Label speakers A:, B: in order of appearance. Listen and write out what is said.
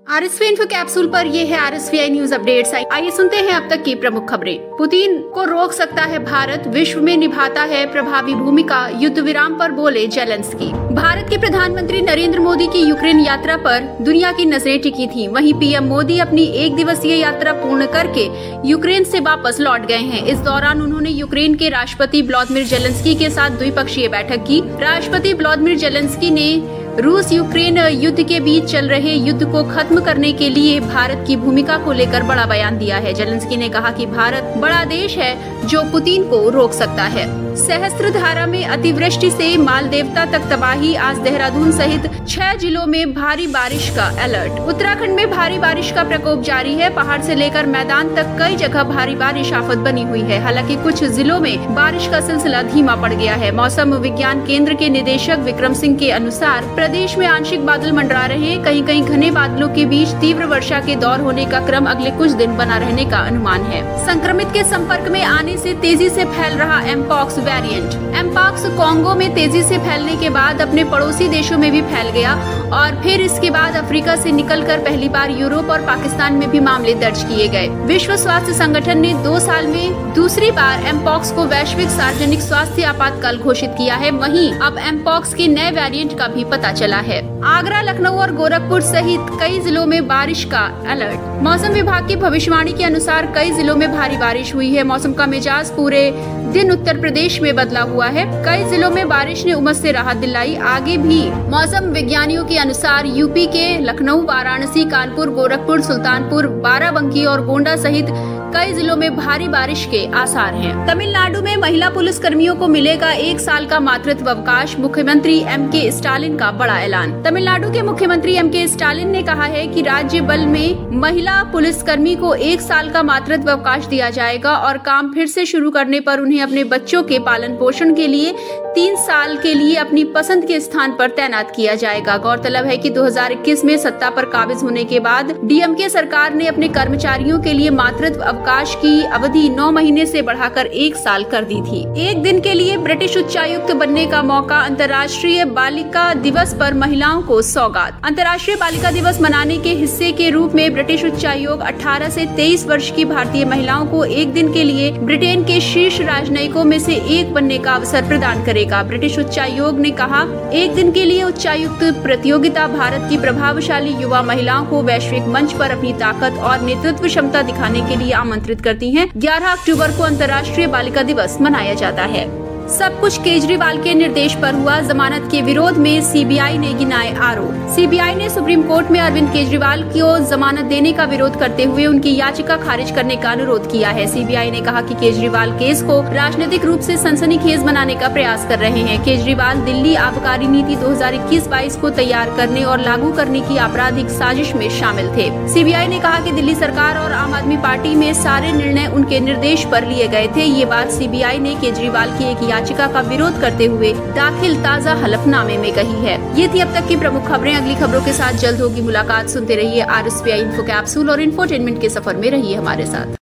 A: RSV info capsule पर ये है RSVI न्यूज अपडेट्स। आइए सुनते हैं अब तक की प्रमुख खबरें। पुतिन को रोक सकता है भारत, विश्व में निभाता है प्रभावी भूमिका, युद्ध विराम पर बोले जेलेंस्की। भारत के प्रधानमंत्री नरेंद्र मोदी की यूक्रेन यात्रा पर दुनिया की नजरें टिकी थीं। वहीं पीएम मोदी अपनी 1 दिवसीय यात्रा पूर्ण करके यूक्रेन से वापस लौट गए हैं। इस दौरान उन्होंने यूक्रेन के राष्ट्रपति व्लादिमीर जेलेंस्की के साथ द्विपक्षीय बैठक की। राष्ट्रपति व्लादिमीर जेलेंस्की ने रूस यूक्रेन युद्ध के बीच चल रहे युद्ध को खत्म करने के लिए भारत की भूमिका को लेकर बड़ा बयान दिया है। जेलेंस्की ने कहा कि भारत बड़ा देश है जो पुतिन को रोक सकता है। सहस्त्रधारा में अतिवृष्टि से मालदेवता तक तबाही, आज देहरादून सहित 6 जिलों में भारी बारिश का अलर्ट। उत्तराखंड में भारी बारिश का प्रकोप जारी है। पहाड़ से लेकर मैदान तक कई जगह भारी बारिश आफत बनी हुई है। हालांकि कुछ जिलों में बारिश का सिलसिला धीमा पड़ गया है। मौसम विज्ञान केंद्र के निदेशक विक्रम सिंह के अनुसार प्रदेश में आंशिक बादल मंडरा रहे हैं। कहीं कहीं घने बादलों के बीच तीव्र वर्षा के दौर होने का क्रम अगले कुछ दिन बना रहने का अनुमान है। संक्रमित के संपर्क में आने से तेजी से फैल रहा एमपॉक्स वेरिएंट। एमपॉक्स कोंगो में तेजी से फैलने के बाद अपने पड़ोसी देशों में भी फैल गया और फिर इसके बाद अफ्रीका से निकलकर पहली बार यूरोप और पाकिस्तान में भी मामले दर्ज किए गए। विश्व स्वास्थ्य संगठन ने 2 साल में दूसरी बार एमपॉक्स को वैश्विक सार्वजनिक स्वास्थ्य आपातकाल घोषित किया है। वहीं अब एमपॉक्स के नए वेरिएंट का भी पता चला है। आगरा, लखनऊ और गोरखपुर सहित कई जिलों में बारिश का अलर्ट। मौसम विभाग की भविष्यवाणी के अनुसार कई जिलों में भारी बारिश हुई है। मौसम का मिजाज पूरे दिन उत्तर प्रदेश में बदला हुआ है। कई जिलों में बारिश ने उमस से राहत दिलाई। आगे भी मौसम विज्ञानियों के अनुसार यूपी के लखनऊ, वाराणसी, कानपुर, गोरखपुर, सुल्तानपुर, बाराबंकी और गोंडा सहित कई जिलों में भारी बारिश के आसार हैं। तमिलनाडु में महिला पुलिस कर्मियों को मिलेगा 1 साल का मातृत्व अवकाश, मुख्यमंत्री एमके स्टालिन का बड़ा ऐलान। तमिलनाडु के मुख्यमंत्री एमके स्टालिन ने कहा है कि राज्य बल में महिला पुलिसकर्मी को 1 साल का मातृत्व अवकाश दिया जाएगा और काम फिर से शुरू करने पर उन्हें अपने बच्चों के पालन पोषण के लिए 3 साल के लिए अपनी पसंद के स्थान पर तैनात किया जाएगा। गौरतलब है कि 2021 में सत्ता पर काबिज होने के बाद डीएमके सरकार ने अपने कर्मचारियों के लिए मातृत्व अवकाश की अवधि 9 महीने से बढ़ाकर 1 साल कर दी थी। 1 दिन के लिए ब्रिटिश उच्चायुक्त बनने का मौका, अंतर्राष्ट्रीय बालिका दिवस पर महिलाओं को सौगात। अंतर्राष्ट्रीय बालिका दिवस मनाने के हिस्से के रूप में ब्रिटिश उच्चायोग 18 से 23 वर्ष की भारतीय महिलाओं को 1 दिन के लिए ब्रिटेन के शीर्ष राजनयिकों में से एक बनने का अवसर प्रदान करेगा। ब्रिटिश उच्चायोग ने कहा, 1 दिन के लिए उच्चायुक्त प्रतियोगिता भारत की प्रभावशाली युवा महिलाओं को वैश्विक मंच पर अपनी ताकत और नेतृत्व क्षमता दिखाने के लिए आमंत्रित करती हैं। 11 अक्टूबर को अंतर्राष्ट्रीय बालिका दिवस मनाया जाता है। सब कुछ केजरीवाल के निर्देश पर हुआ। जमानत के विरोध में सीबीआई ने गिनाए आरोप। सीबीआई ने सुप्रीम कोर्ट में अरविंद केजरीवाल को जमानत देने का विरोध करते हुए उनकी याचिका खारिज करने का अनुरोध किया है। सीबीआई ने कहा कि केजरीवाल केस को राजनीतिक रूप से सनसनीखेज बनाने का प्रयास कर रहे हैं। केजरीवाल दिल्ली आबकारी नीति 2021-22 को तैयार करने और लागू करने की आपराधिक साजिश में शामिल थे। सीबीआई ने कहा कि दिल्ली सरकार और आम आदमी पार्टी में सारे निर्णय उनके निर्देश पर लिए गए थे। ये बात सीबीआई ने केजरीवाल की एक याचिका का विरोध करते हुए दाखिल ताज़ा हलफनामे में कही है। ये थी अब तक की प्रमुख खबरें। अगली खबरों के साथ जल्द होगी मुलाकात। सुनते रहिए RSVI इन्फो कैप्सूल और इंफोटेनमेंट के सफर में रहिए हमारे साथ।